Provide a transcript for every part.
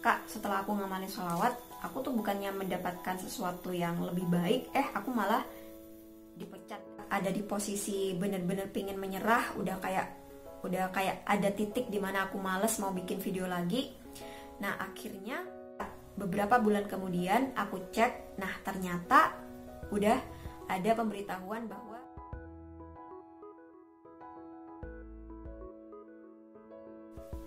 Kak, setelah aku ngamalin sholawat, aku tuh bukannya mendapatkan sesuatu yang lebih baik, aku malah dipecat. Ada di posisi bener-bener pingin menyerah, udah kayak ada titik dimana aku males mau bikin video lagi. Nah akhirnya beberapa bulan kemudian aku cek, nah ternyata udah ada pemberitahuan bahwa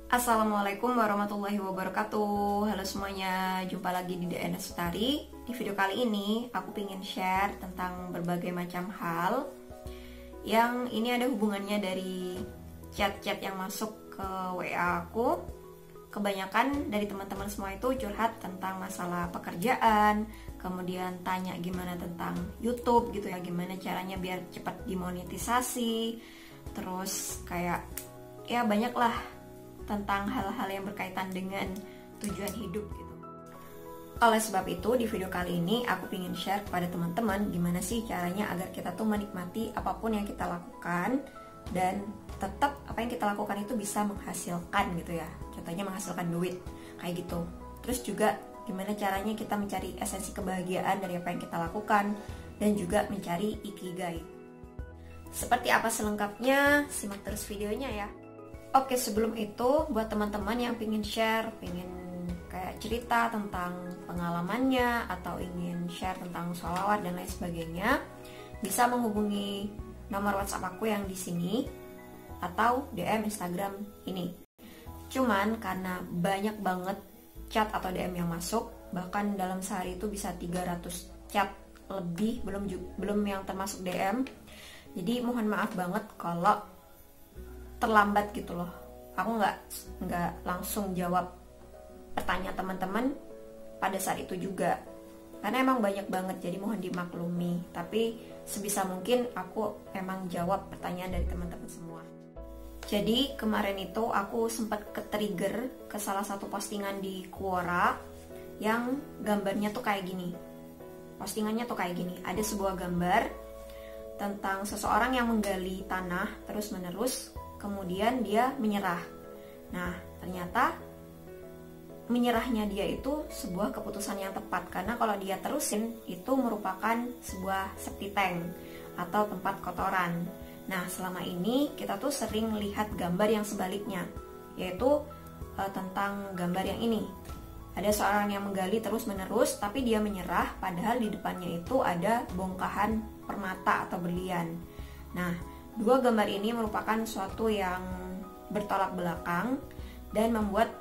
Assalamualaikum warahmatullahi wabarakatuh. Halo semuanya, jumpa lagi di DNA Sutari. Di video kali ini aku pengen share tentang berbagai macam hal yang ini ada hubungannya dari chat-chat yang masuk ke WA aku. Kebanyakan dari teman-teman semua itu curhat tentang masalah pekerjaan, kemudian tanya gimana tentang YouTube gitu ya, gimana caranya biar cepat dimonetisasi, terus kayak ya banyak lah tentang hal-hal yang berkaitan dengan tujuan hidup gitu. Oleh sebab itu di video kali ini aku ingin share kepada teman-teman gimana sih caranya agar kita tuh menikmati apapun yang kita lakukan dan tetap apa yang kita lakukan itu bisa menghasilkan gitu ya. Contohnya menghasilkan duit kayak gitu. Terus juga gimana caranya kita mencari esensi kebahagiaan dari apa yang kita lakukan dan juga mencari ikigai. Seperti apa selengkapnya? Simak terus videonya ya. Oke, sebelum itu buat teman-teman yang ingin share, ingin kayak cerita tentang pengalamannya atau ingin share tentang sholawat dan lain sebagainya, bisa menghubungi nomor WhatsApp aku yang di sini atau DM Instagram ini. Cuman karena banyak banget chat atau DM yang masuk, bahkan dalam sehari itu bisa 300 chat lebih, belum yang termasuk DM. Jadi mohon maaf banget kalau terlambat gitu loh. Aku nggak langsung jawab pertanyaan teman-teman pada saat itu juga, karena emang banyak banget, jadi mohon dimaklumi. Tapi sebisa mungkin aku emang jawab pertanyaan dari teman-teman semua. Jadi kemarin itu aku sempat ke-trigger ke salah satu postingan di Quora yang gambarnya tuh kayak gini. Postingannya tuh kayak gini, ada sebuah gambar tentang seseorang yang menggali tanah terus-menerus, kemudian dia menyerah. Nah, ternyata menyerahnya dia itu sebuah keputusan yang tepat, karena kalau dia terusin itu merupakan sebuah septic tank atau tempat kotoran. Nah, selama ini kita tuh sering lihat gambar yang sebaliknya, yaitu tentang gambar yang ini. Ada seorang yang menggali terus-menerus tapi dia menyerah, padahal di depannya itu ada bongkahan permata atau berlian. Nah, dua gambar ini merupakan suatu yang bertolak belakang dan membuat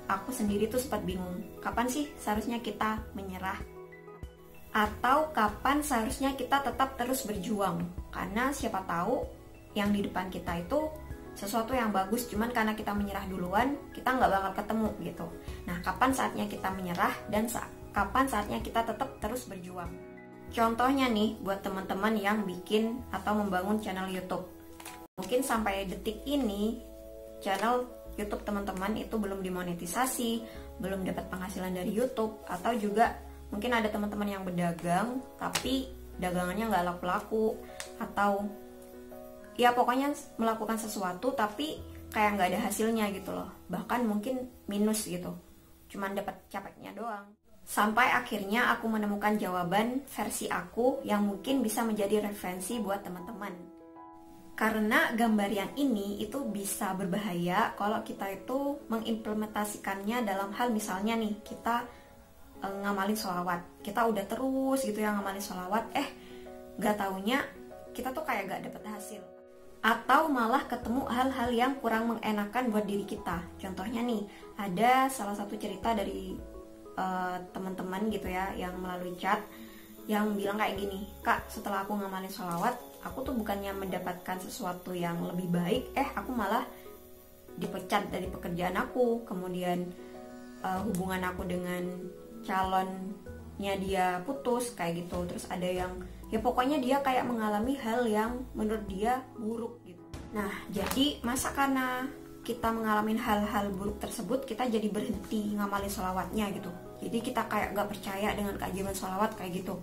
aku sendiri tuh sempat bingung. Kapan sih seharusnya kita menyerah? Atau kapan seharusnya kita tetap terus berjuang? Karena siapa tahu yang di depan kita itu sesuatu yang bagus, cuman karena kita menyerah duluan, kita nggak bakal ketemu gitu. Nah, kapan saatnya kita menyerah dan kapan saatnya kita tetap terus berjuang? Contohnya nih, buat teman-teman yang bikin atau membangun channel YouTube. Mungkin sampai detik ini, channel YouTube teman-teman itu belum dimonetisasi, belum dapat penghasilan dari YouTube, atau juga mungkin ada teman-teman yang berdagang, tapi dagangannya nggak laku-laku, atau ya pokoknya melakukan sesuatu, tapi kayak nggak ada hasilnya gitu loh. Bahkan mungkin minus gitu, cuman dapat capeknya doang. Sampai akhirnya aku menemukan jawaban versi aku yang mungkin bisa menjadi referensi buat teman-teman. Karena gambar yang ini itu bisa berbahaya kalau kita itu mengimplementasikannya dalam hal misalnya nih, kita ngamalin sholawat. Kita udah terus gitu ya ngamalin sholawat, gak taunya kita tuh kayak gak dapet hasil. Atau malah ketemu hal-hal yang kurang mengenakan buat diri kita. Contohnya nih, ada salah satu cerita dari teman-teman gitu ya yang melalui chat yang bilang kayak gini, Kak, setelah aku ngamalin sholawat, aku tuh bukannya mendapatkan sesuatu yang lebih baik, aku malah dipecat dari pekerjaan aku, kemudian hubungan aku dengan calonnya dia putus kayak gitu. Terus ada yang ya pokoknya dia kayak mengalami hal yang menurut dia buruk gitu. Nah, jadi masa karena kita mengalami hal-hal buruk tersebut kita jadi berhenti ngamalin sholawatnya gitu? Jadi kita kayak gak percaya dengan keajaiban sholawat kayak gitu.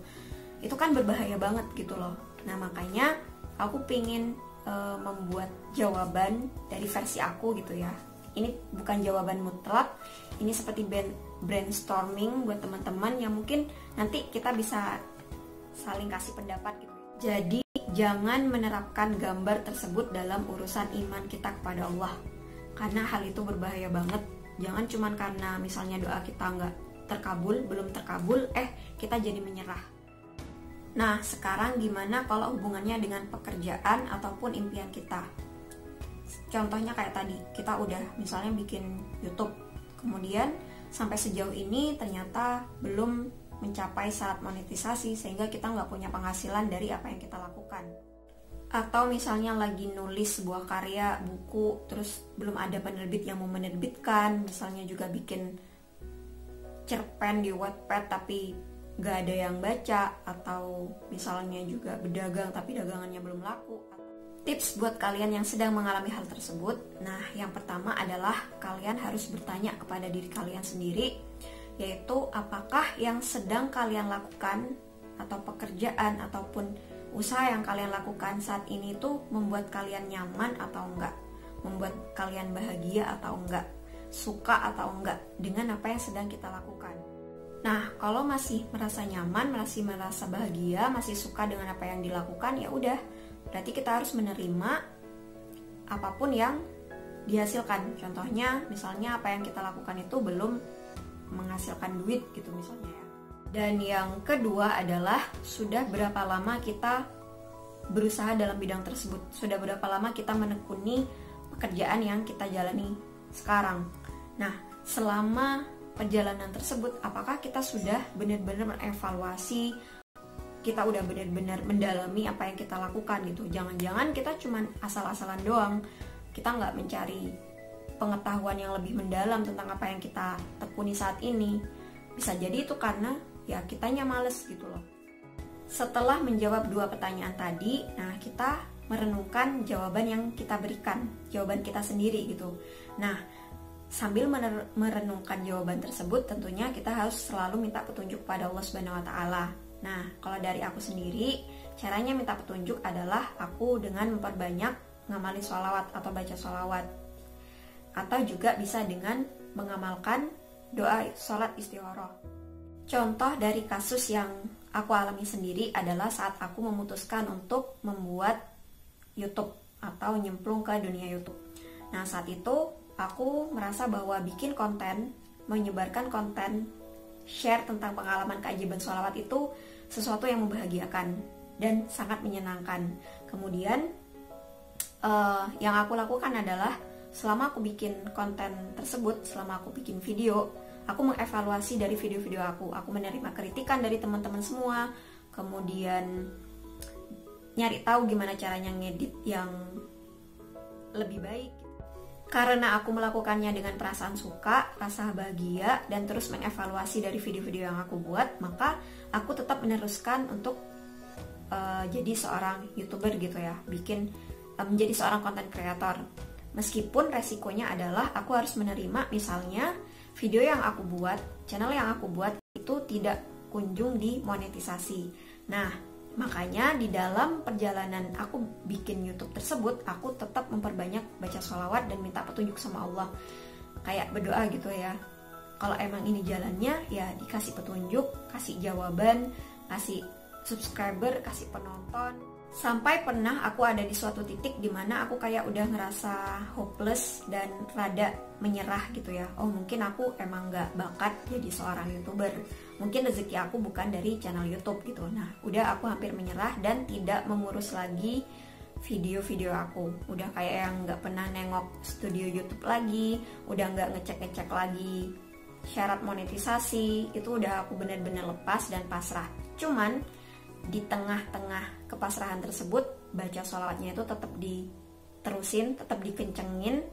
Itu kan berbahaya banget gitu loh. Nah, makanya aku pengen membuat jawaban dari versi aku gitu ya. Ini bukan jawaban mutlak, ini seperti brainstorming buat teman-teman yang mungkin nanti kita bisa saling kasih pendapat gitu. Jadi jangan menerapkan gambar tersebut dalam urusan iman kita kepada Allah, karena hal itu berbahaya banget. Jangan cuman karena misalnya doa kita nggak terkabul, belum terkabul, kita jadi menyerah. Nah, sekarang gimana kalau hubungannya dengan pekerjaan ataupun impian kita? Contohnya kayak tadi, kita udah misalnya bikin YouTube, kemudian sampai sejauh ini ternyata belum mencapai syarat monetisasi, sehingga kita nggak punya penghasilan dari apa yang kita lakukan. Atau misalnya lagi nulis sebuah karya, buku, terus belum ada penerbit yang mau menerbitkan, misalnya juga bikin cerpen di Wattpad tapi gak ada yang baca, atau misalnya juga berdagang tapi dagangannya belum laku. Tips buat kalian yang sedang mengalami hal tersebut, nah yang pertama adalah kalian harus bertanya kepada diri kalian sendiri, yaitu apakah yang sedang kalian lakukan atau pekerjaan ataupun usaha yang kalian lakukan saat ini itu membuat kalian nyaman atau enggak, membuat kalian bahagia atau enggak, suka atau enggak dengan apa yang sedang kita lakukan. Nah, kalau masih merasa nyaman, masih merasa bahagia, masih suka dengan apa yang dilakukan, ya udah, berarti kita harus menerima apapun yang dihasilkan. Contohnya, misalnya apa yang kita lakukan itu belum menghasilkan duit gitu misalnya ya. Dan yang kedua adalah sudah berapa lama kita berusaha dalam bidang tersebut, sudah berapa lama kita menekuni pekerjaan yang kita jalani sekarang. Nah, selama perjalanan tersebut, apakah kita sudah benar-benar mengevaluasi, kita udah benar-benar mendalami apa yang kita lakukan gitu. Jangan-jangan kita cuman asal-asalan doang, kita nggak mencari pengetahuan yang lebih mendalam tentang apa yang kita tekuni saat ini. Bisa jadi itu karena ya kitanya males gitu loh. Setelah menjawab dua pertanyaan tadi, nah kita merenungkan jawaban yang kita berikan, jawaban kita sendiri gitu. Nah, sambil merenungkan jawaban tersebut, tentunya kita harus selalu minta petunjuk pada Allah Subhanahu wa Ta'ala. Nah, kalau dari aku sendiri, caranya minta petunjuk adalah aku dengan memperbanyak ngamalin sholawat atau baca sholawat, atau juga bisa dengan mengamalkan doa sholat istikharah. Contoh dari kasus yang aku alami sendiri adalah saat aku memutuskan untuk membuat YouTube atau nyemplung ke dunia YouTube. Nah, saat itu aku merasa bahwa bikin konten, menyebarkan konten, share tentang pengalaman keajaiban sholawat itu sesuatu yang membahagiakan dan sangat menyenangkan. Kemudian yang aku lakukan adalah selama aku bikin konten tersebut, selama aku bikin video, aku mengevaluasi dari video-video aku menerima kritikan dari teman-teman semua, kemudian nyari tahu gimana caranya ngedit yang lebih baik. Karena aku melakukannya dengan perasaan suka, rasa bahagia, dan terus mengevaluasi dari video-video yang aku buat, maka aku tetap meneruskan untuk jadi seorang YouTuber gitu ya, menjadi seorang content creator. Meskipun resikonya adalah aku harus menerima misalnya video yang aku buat, channel yang aku buat itu tidak kunjung dimonetisasi. Nah, makanya di dalam perjalanan aku bikin YouTube tersebut, aku tetap memperbanyak baca sholawat dan minta petunjuk sama Allah. Kayak berdoa gitu ya. Kalau emang ini jalannya, ya dikasih petunjuk, kasih jawaban, kasih subscriber, kasih penonton. Sampai pernah aku ada di suatu titik dimana aku kayak udah ngerasa hopeless dan rada menyerah gitu ya. Oh, mungkin aku emang gak bakat jadi seorang YouTuber, mungkin rezeki aku bukan dari channel YouTube gitu. Nah, udah aku hampir menyerah dan tidak mengurus lagi video-video aku. Udah kayak yang gak pernah nengok studio YouTube lagi, udah gak ngecek-ngecek lagi syarat monetisasi. Itu udah aku benar-benar lepas dan pasrah. Cuman di tengah-tengah kepasrahan tersebut, baca sholawatnya itu tetap diterusin, tetap dikencengin,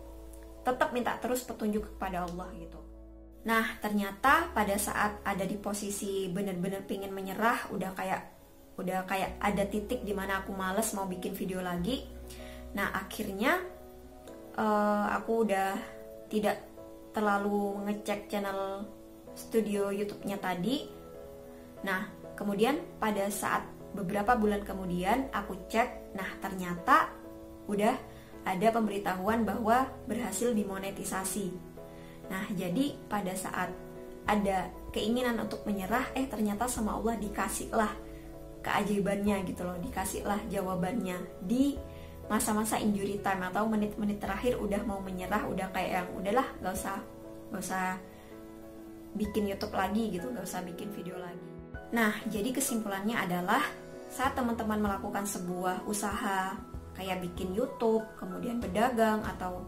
tetap minta terus petunjuk kepada Allah gitu. Nah, ternyata pada saat ada di posisi bener-bener pingin menyerah, udah kayak ada titik dimana aku males mau bikin video lagi. Nah, akhirnya aku udah tidak terlalu ngecek channel studio YouTube-nya tadi. Nah, kemudian pada saat beberapa bulan kemudian aku cek, nah ternyata udah ada pemberitahuan bahwa berhasil dimonetisasi. Nah, jadi pada saat ada keinginan untuk menyerah, ternyata sama Allah dikasihlah keajaibannya gitu loh, dikasihlah jawabannya di masa-masa injury time atau menit-menit terakhir udah mau menyerah, udah kayak yang udahlah gak usah bikin YouTube lagi gitu, gak usah bikin video lagi. Nah, jadi kesimpulannya adalah saat teman-teman melakukan sebuah usaha kayak bikin YouTube, kemudian berdagang, atau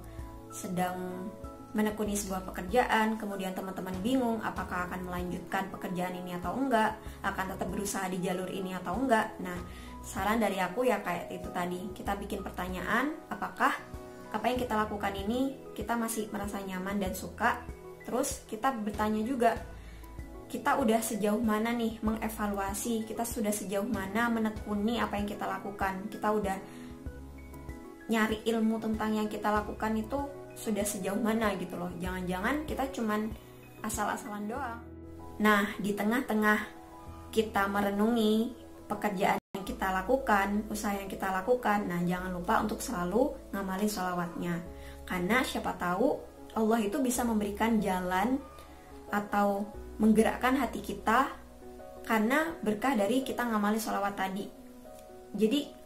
sedang menekuni sebuah pekerjaan, kemudian teman-teman bingung apakah akan melanjutkan pekerjaan ini atau enggak, akan tetap berusaha di jalur ini atau enggak. Nah, saran dari aku ya kayak itu tadi, kita bikin pertanyaan, apakah apa yang kita lakukan ini kita masih merasa nyaman dan suka. Terus kita bertanya juga, kita udah sejauh mana nih mengevaluasi, kita sudah sejauh mana menekuni apa yang kita lakukan, kita udah nyari ilmu tentang yang kita lakukan itu sudah sejauh mana gitu loh. Jangan-jangan kita cuman asal-asalan doang. Nah, di tengah-tengah kita merenungi pekerjaan yang kita lakukan, usaha yang kita lakukan, nah jangan lupa untuk selalu ngamalin sholawatnya. Karena siapa tahu Allah itu bisa memberikan jalan atau menggerakkan hati kita karena berkah dari kita ngamalin sholawat tadi. Jadi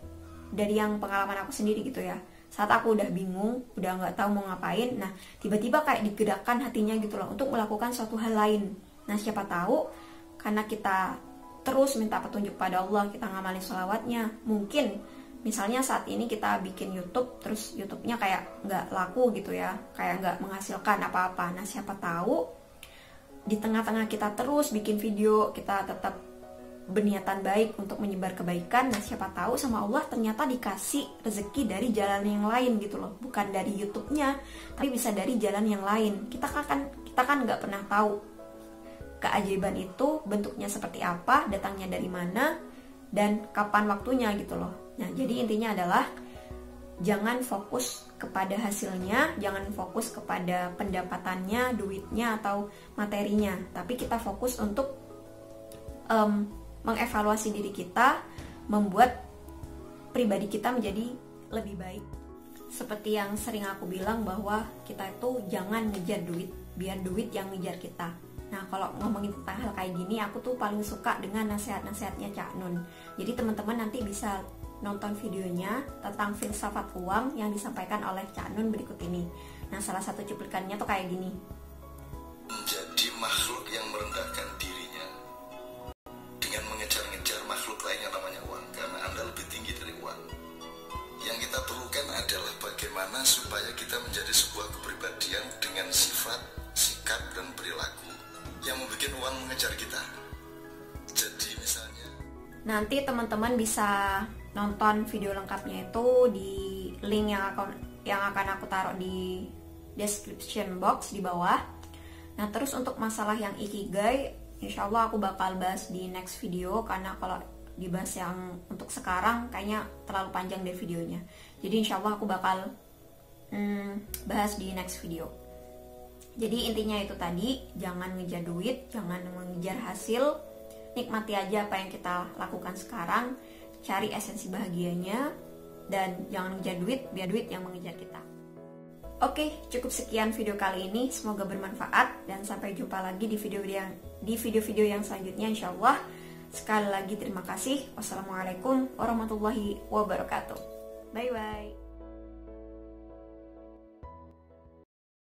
dari yang pengalaman aku sendiri gitu ya, saat aku udah bingung, udah nggak tahu mau ngapain, nah tiba-tiba kayak digerakkan hatinya gitu loh untuk melakukan suatu hal lain. Nah, siapa tahu karena kita terus minta petunjuk pada Allah, kita ngamalin sholawatnya, mungkin misalnya saat ini kita bikin YouTube, terus YouTube-nya kayak nggak laku gitu ya, kayak nggak menghasilkan apa-apa. Nah, siapa tahu di tengah-tengah kita terus bikin video, kita tetap berniatan baik untuk menyebar kebaikan. Nah, siapa tahu sama Allah ternyata dikasih rezeki dari jalan yang lain gitu loh, bukan dari YouTube-nya, tapi bisa dari jalan yang lain. Kita kan nggak pernah tahu keajaiban itu bentuknya seperti apa, datangnya dari mana, dan kapan waktunya gitu loh. Nah, jadi intinya adalah jangan fokus kepada hasilnya, jangan fokus kepada pendapatannya, duitnya atau materinya, tapi kita fokus untuk mengevaluasi diri kita, membuat pribadi kita menjadi lebih baik. Seperti yang sering aku bilang bahwa kita itu jangan ngejar duit, biar duit yang ngejar kita. Nah, kalau ngomongin tentang hal kayak gini, aku tuh paling suka dengan nasihat-nasihatnya Cak Nun. Jadi teman-teman nanti bisa nonton videonya tentang filsafat uang yang disampaikan oleh Cak Nun berikut ini. Nah, salah satu cuplikannya tuh kayak gini. Menjadi makhluk yang merendahkan dirinya dengan mengejar-ngejar makhluk lain yang namanya uang, karena Anda lebih tinggi dari uang. Yang kita perlukan adalah bagaimana supaya kita menjadi sebuah kepribadian dengan sifat, sikap, dan perilaku yang membuat uang mengejar kita. Jadi misalnya, nanti teman-teman bisa nonton video lengkapnya itu di link yang akan aku taruh di description box di bawah. Nah, terus untuk masalah yang ikigai, insya Allah aku bakal bahas di next video, karena kalau dibahas yang untuk sekarang kayaknya terlalu panjang deh videonya. Jadi insya Allah aku bakal bahas di next video. Jadi intinya itu tadi, jangan ngejar duit, jangan mengejar hasil, nikmati aja apa yang kita lakukan sekarang, cari esensi bahagianya, dan jangan ngejar duit, biar duit yang mengejar kita. Oke, cukup sekian video kali ini, semoga bermanfaat, dan sampai jumpa lagi di video-video yang selanjutnya insya Allah. Sekali lagi terima kasih. Wassalamualaikum warahmatullahi wabarakatuh. Bye bye.